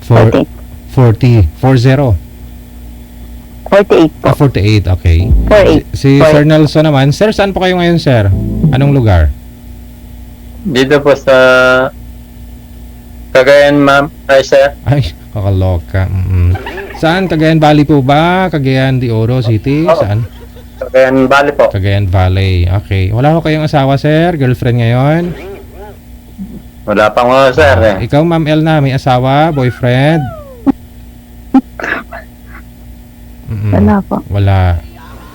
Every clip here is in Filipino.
40. 40. 40. 48 po. 48, okay. 48. Si Sir Nelson naman. Sir, saan po kayo ngayon, sir? Anong lugar? Dito po sa Cagayan, ma'am. Ay, sir. Ay, kakaloka. Saan? Cagayan Valley po ba? Cagayan de Oro City? Oo. Saan? Cagayan Valley po. Cagayan Valley. Okay. Wala ko kayong asawa, sir? Girlfriend ngayon? Wala pang mga, sir. Ikaw, Ma'am Elna, may asawa? Boyfriend? Wala po. Wala.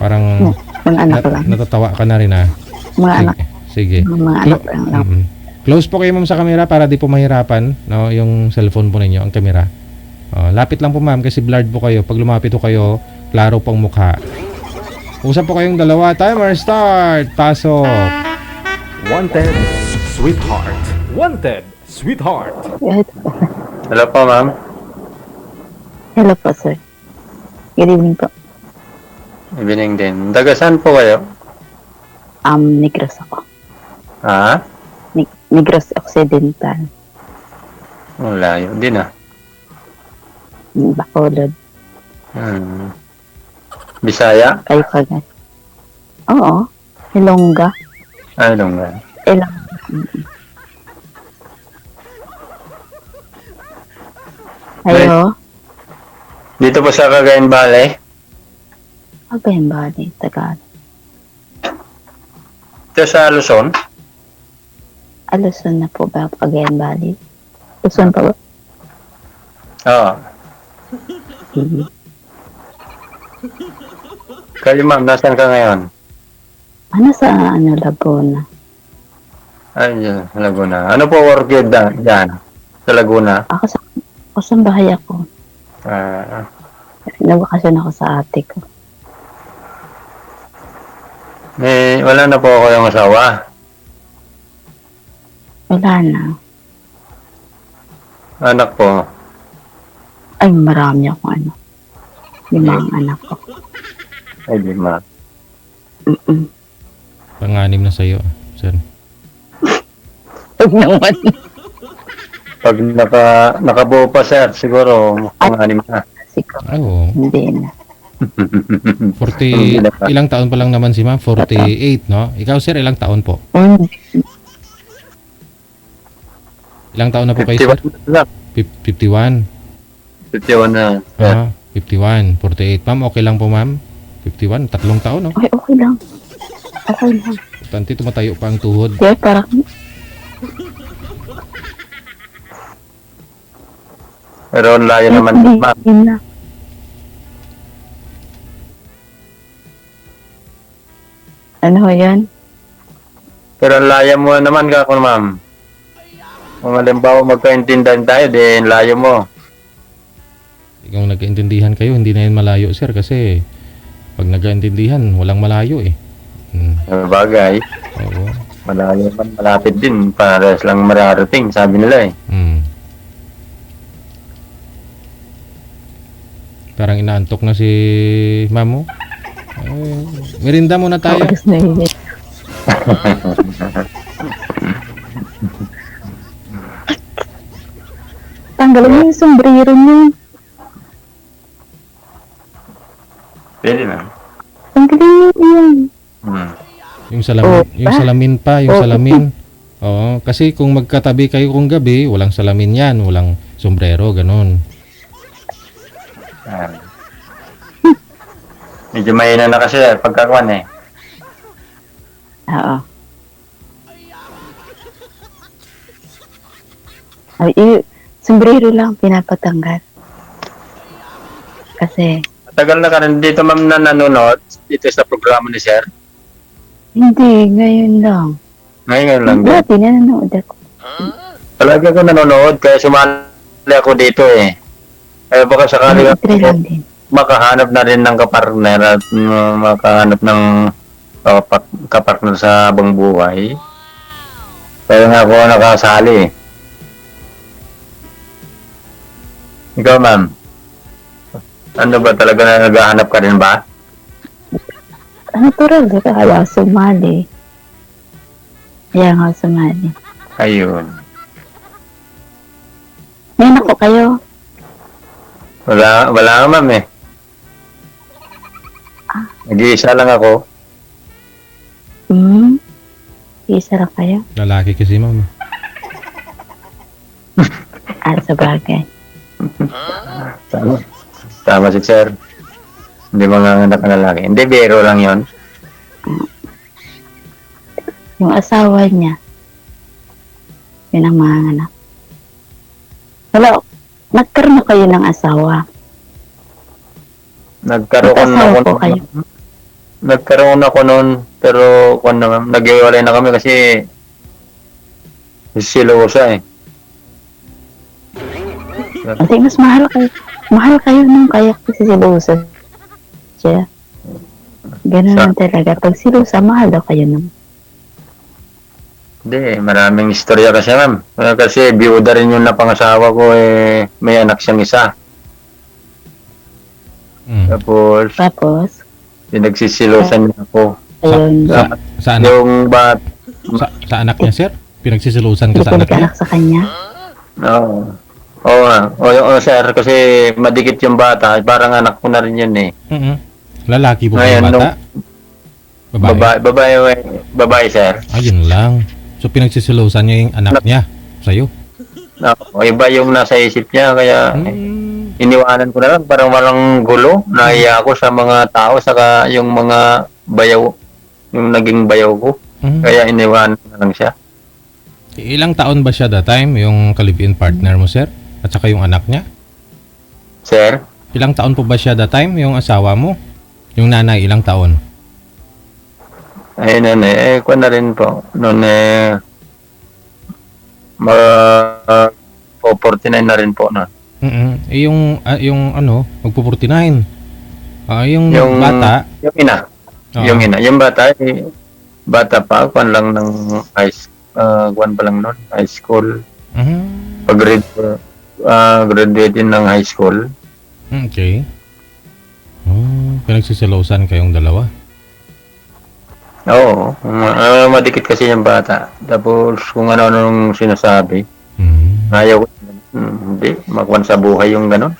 Parang Mga anak lang. natatawa ka na rin, ah. Mga anak. Sige. Mga anak lang. Close po kayo, ma'am, sa camera para di po mahirapan, no, yung cellphone po ninyo, ang camera. Lapit lang po, ma'am, kasi blurred po kayo. Pag lumapit po kayo, klaro po ang mukha. Usap po kayong dalawa. Timer start. Pasok. Wanted, sweetheart. Wanted, sweetheart. Hello po, ma'am. Hello po, sir. Good evening po. Evening din. Taga saan po kayo? Negros ako. Ha? Negros Occidental. Layo din, ah. Bacolod. Bisaya? Kayo kagad. Oo. Ilongga. Ano nga? Ilang. Ayo. Dito po sa Cagayan Valley? Cagayan Valley, Tagalog. Dito sa Luzon? Luzon na po ba Cagayan Valley? Luzon pa ba? Oo. Mhm. Kayo, ma'am, nasaan ka ngayon? Sa Laguna. Ay, Laguna. Ano po work yun dyan? Sa Laguna? Ako sa bahay ako. Nabakasyon ako sa ate ko. Wala na po ako yung asawa. Wala na. Anak po. Ay, marami akong 5 anak ko. Ay, di ma. Panganim na sa'yo, sir. Huwag naman. Pag nakabuo pa, sir, siguro panganim na. Siguro. Oo. Hindi na. 40, ilang taon pa lang naman si ma'am? 48, no? Ikaw, sir, ilang taon po? Ilang taon na po kayo, sir? 51. 51 na. 51, 48. Ma'am, okay lang po, ma'am? 51, 3 taon, no? Ay, okay lang. Okay lang. Tanti, tumatayo pa ang tuhod. Kaya parang, Pero ang layo naman, ma'am. Yun na. Ano yan? Pero ang layo mo naman ka ako, ma'am. Kung halimbawa magkaintindihan tayo, di ang layo mo. Kung nagkaintindihan kayo, hindi na yun malayo, sir, kasi pag nagkaintindihan, walang malayo, eh. Bagay. Oo. Malayo man, malapit din. Para lang mararating, sabi nila eh. Parang inaantok na si ma'am mo. Merinda muna tayo. Oras na yun. Tanggalin mo yung sombrero niyo. Pwede na. Tanggalin mo yun. Yung salamin, yung salamin pa, yung salamin. Oo, kasi kung magkatabi kayo kung gabi, walang salamin yan, walang sombrero, ganun. Medyo mahina na kasi pagkakuan eh. Oo. Sombrero lang pinapatanggal. Kasi, Tagal na ka rin dito, ma'am, na nanonood dito sa programa ni Sir. hindi, ngayon lang. Ngayon lang din. Dati nanonood ako. Talaga ko nanonood kaya sumali ako dito eh. Kaya baka sakali Try lang din. makahanap na rin ng kapartner at makahanap ng kapartner sa habang buhay. Kaya nga ako nakasali eh. Ikaw, ma'am. Ano ba talaga na naghahanap ka rin ba? Natural, kaya sumali. Kaya nga sumali. Ayun. Ngayon ako kayo. Wala nga ma'am eh. Nag-iisa lang ako. Isa lang kayo. Lalaki kasi ma'am. Sa bagay. Tama. Tama si sir. Hindi mga anak na lalaki. Hindi, biro lang yon. Yung asawa niya, yun ang mga anak. Wala, nagkaroon na kayo ng asawa. Nagkaroon Mag-asawa ako po kayo. Nagkaroon ako noon, pero kung naman, nag-iwalay na kami kasi silosa eh. Kasi mas mahal kayo. Mahal kayo nung kaya kasi silusa siya. Ganun lang talaga. Pag silusa, mahal daw kayo nung. Hindi, maraming istorya kasi ma'am. Kasi biyuda rin yung napangasawa ko eh, may anak siyang isa. Tapos, Tapos, pinagsisilosan niya ako. ayun, Sa anak, Yung sa anak niya, sir? Pinagsisilusan ka hindi sa anak niya? pinagkaanak sa kanya. Oo. Oo nga. Oo, sir, kasi madikit yung bata. Parang anak ko na rin yun eh. Lalaki po ba Ngayon, yung bata? Babae. Babae, sir. Ayun lang. So, pinagsisilusan niya yung anak niya sa'yo. Oo, iba yung nasa isip niya, kaya iniwanan ko na lang. Parang walang gulo. Nahiya ako sa mga tao, saka yung mga bayaw, yung naging bayaw ko. Kaya iniwanan ko na lang siya. Ilang taon ba siya that time, yung kalibin partner mo, sir? At saka yung anak niya? Sir? Ilang taon po ba siya that time, yung asawa mo? Yung nanay, ilang taon? Ayun na kuha na rin po. Noon po 49 na rin po na. Yung ano, magpo-49. Yung bata. Yung ina. Oo. Yung ina. Yung bata, bata pa, kuha lang ng kuha pa lang noon, high school. Graduate din ng high school. Okay. Pinagsisilosan kayong dalawa. Oo. Madikit kasi yung bata. Tapos kung ano-anong sinasabi, ayaw ko. Hindi. Makuha sa buhay yung gano'n.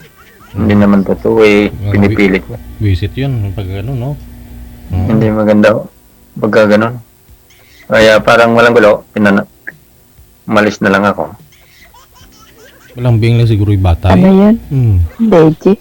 Hindi naman totoo eh. Pinipilit niya. Visit yun, pag gano'n, no? Hindi maganda pagka gano'n. Kaya parang walang gulo. Malis na lang ako. Walang bing lang siguro yung bata. Ano yun? Legit.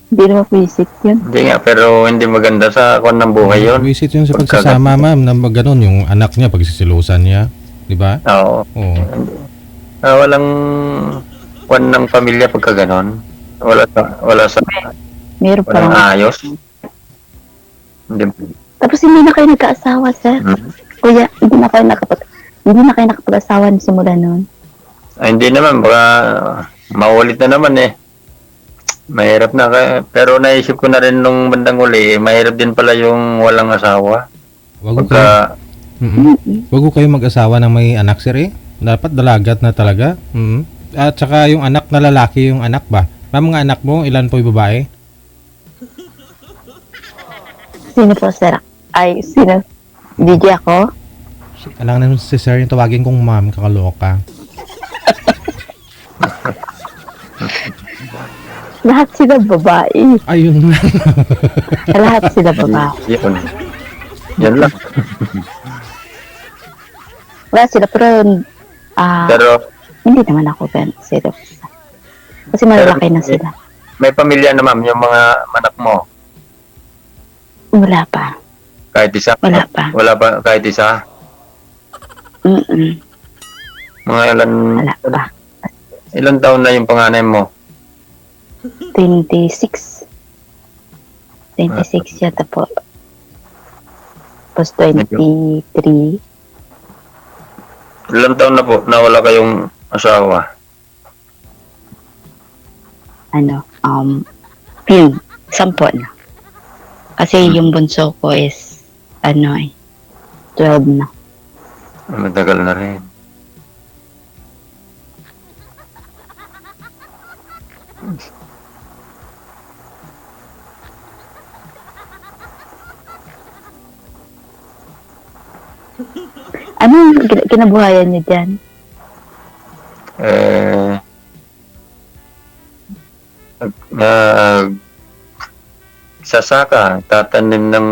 Hindi naman visit yun. Hindi nga, pero hindi maganda sa kwan ng buhay yun. Visit yun sa pagsasama, ma'am, na gano'n, yung anak niya, pagsisilusan niya. Di ba? Oo. Oo. Walang kwan ng pamilya pagka ganon. Wala sa Meron pa walang lang. ayos. Hindi. Tapos hindi na kayo nagkaasawa, sir. Kuya, hindi na kayo nakapag-asawa na simula noon. Ay, hindi naman. Baka maulit na naman eh. Mahirap na. Pero naisip ko na rin nung bandang uli, mahirap din pala yung walang asawa. Wag ko Pagka, Wag ko kayo mag-asawa ng may anak, sir, eh. Dapat dalagat na talaga. At saka yung anak na lalaki, yung anak ba? Mga anak mo, ilan po yung babae? Sino po, sir? Ay, sino? DJ ako? Alang na si sir, yung tawagin kong ma'am, kakaloka. Lahat sila babae. Ayun lang. Lahat sila babae. yun. Yan lang. Wala sila, pero Pero hindi naman ako sila. Kasi malalaki na sila. may pamilya na ma'am, yung mga anak mo. Wala pa. Kahit isa. Wala pa. Wala pa kahit isa. Mga Wala pa. ilan taon na yung panganay mo? 26. 26 yata po. Tapos 23. Ilan taon na po na wala kayong asawa? Yun, 10 na. Kasi yung bunso ko is, 12 na. Matagal na rin. Anong kinabuhayan niyo dyan? Nag sasaka, tatanim ng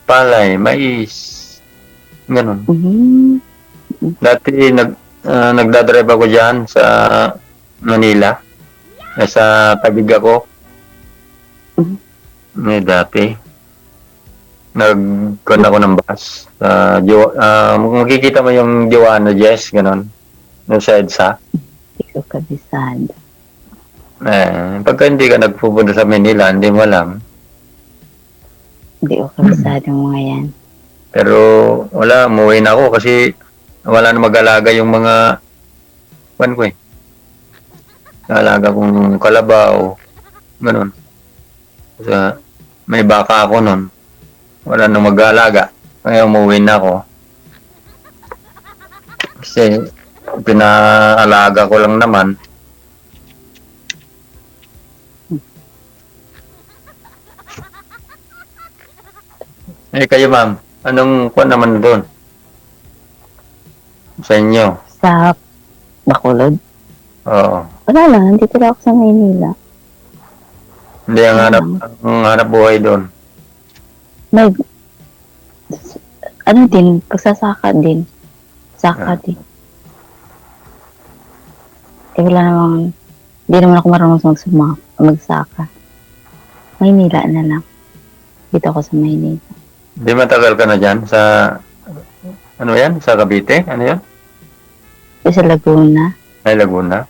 palay, mais, ganun. Mhm. Dati nagdadrive ako diyan sa Manila. Nasa Taguig ako. Mhm. Dati. Nagkon ako ng bus. Makikita mo yung Joanna Jess, ganun. Yung sa EDSA. Hindi ko kabisado. Pagka hindi ka nagpupunta sa Manila, hindi mo alam. Hindi ko kabisado yung mga yan. Pero wala, umuwi na ako kasi wala na mag-alaga yung mga ko eh. Alaga kong kalabaw, ganun. Kasi may baka ako nun. Wala na mag-alaga. Kaya umuwi na ako. Kasi pinaalaga ko lang naman. Kayo ma'am, anong kuwan naman doon? Sa inyo? Sa Bacolod? Oo. Wala lang, nandito lang ako sa Maynila. Hindi ang hanap buhay doon. May, ano din, pagsasaka din. Saka din. Wala namang, hindi naman ako marunong magsaka. Maynila na lang. Dito ako sa Maynila. Di matagal ka na dyan sa, ano yan? Sa Cavite? Ano yan? Sa Laguna. Ay, Laguna.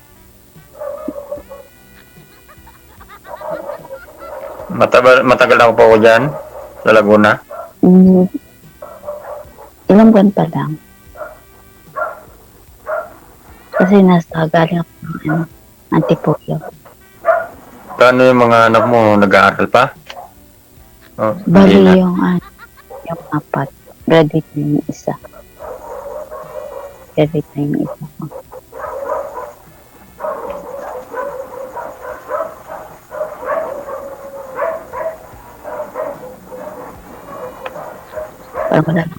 Matagal ako po ako dyan sa Laguna. Ilang buwan pa lang. Kasi galing ako ng Antipolo. Paano yung mga anak mo? Nag-aaral pa? Oh, Bali hindi na. yung 4. Graduate na yung isa. Graduate na yung isa ko. Parang wala na.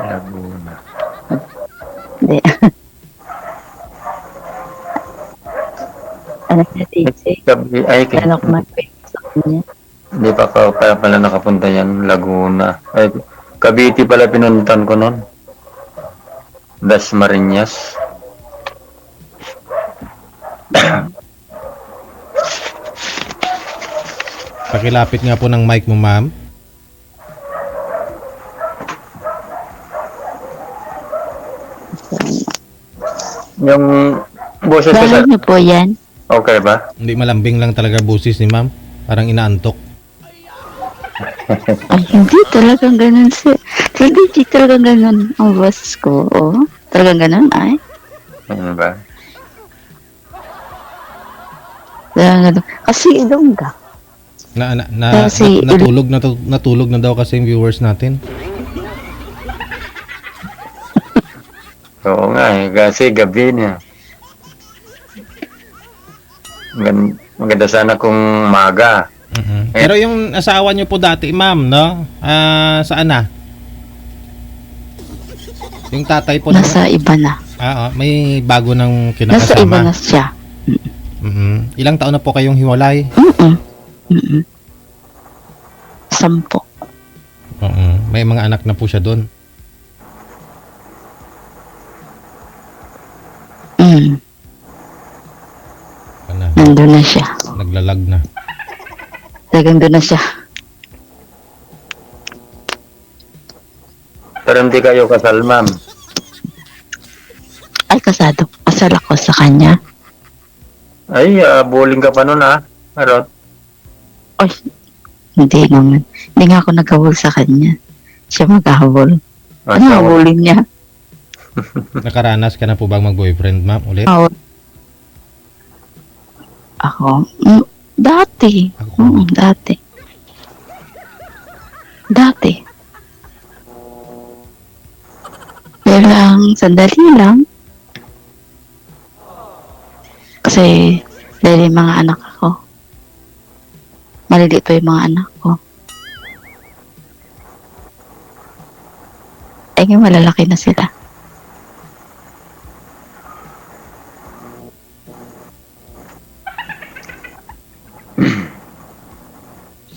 Laguna. Hindi. Anak na titi. Ay, Anak mag-pay sa kanya. hindi pa pala nakapunta yan. Laguna. Ay, Cavite pala pinuntan ko nun. Dasmariñas. Pakilapit nga po ng mic mo, ma'am. Yung boses ko Bahay sa... niyo po yan? Okay ba? Hindi, malambing lang talaga busis ni ma'am. Parang inaantok. Ay, hindi talagang ganun siya. Hindi talagang ganun ang boss ko. Oh. Talagang ganun, ay. Ano ba? Talagang ganun. Kasi ilongga. Kasi Natulog na daw kasi yung viewers natin. Oo nga eh. Kasi gabi niya. Maganda sana kung maga. Pero yung asawa niyo po dati, ma'am, no? Saan na? Yung tatay po Nasa iba na. may bago ng Nasa iba kinakasama. na siya. Ilang taon na po kayong hiwalay? 10. May mga anak na po siya doon. Nandun na siya. Naglalag na. Talagang doon na siya. Pero hindi kayo kasal, ma'am. Ay, kasado. Kasal ako sa kanya. Ay, bowling ka pa nun Arot. Ay, hindi naman. Hindi nga ako naghabol sa kanya. Siya maghahabol. Ano habulin niya? Nakaranas ka na po bang mag-boyfriend, ma'am, ulit? Ako? Dati. Ako. Dati. Pero lang, sandali lang. Kasi, dahil yung mga anak ako. maliliit pa yung mga anak ko. Eh, ngayon malalaki na sila.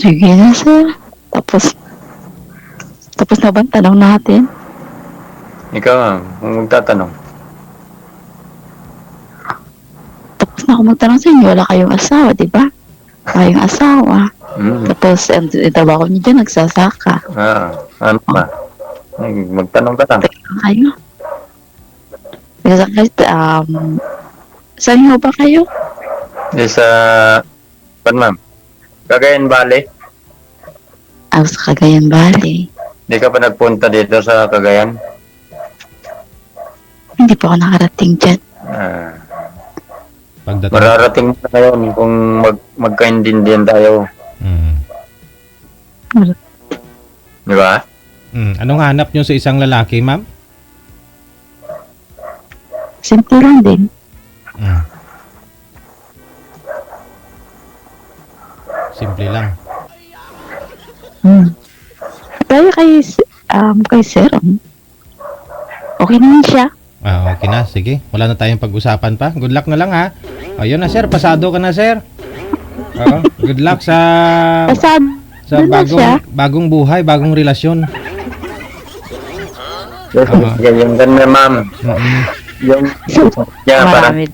Sige na, sir. Tapos na ba ang tanong natin? Ikaw, kung magtatanong. Tapos na ako magtanong sa inyo, wala kayong asawa, di ba? Kayong asawa. Tapos, ang trabaho niyo dyan, nagsasaka. Ano ba? Magtanong ka lang. Teka kayo. Saan ho ba kayo? Sa, ma'am? Cagayan Valley? Sa Cagayan Valley. Hindi ka pa nagpunta dito sa Cagayan? Hindi pa ako nakarating dyan. Pagdating. Mararating mo na ngayon kung magkaintindihan tayo. Mm. Di ba? Anong hanap nyo sa isang lalaki, ma'am? Simple lang din. Simple lang. Tayo kay sir. Okay naman siya. Okay na, sige. Wala na tayong pag-usapan pa. Good luck na lang, ha. Ayun na, sir. Pasado ka na, sir. Good luck sa Pasado na siya. bagong buhay, bagong relasyon. Yes, yung ganun, ma'am. Yung, parang, Marami.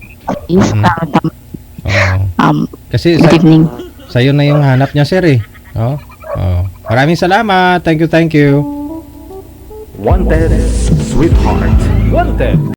Is, Kasi good evening. sa'yo na yung hanap niya, sir, eh. Maraming salamat. Thank you, thank you. Wanted, Sweetheart. Wanted.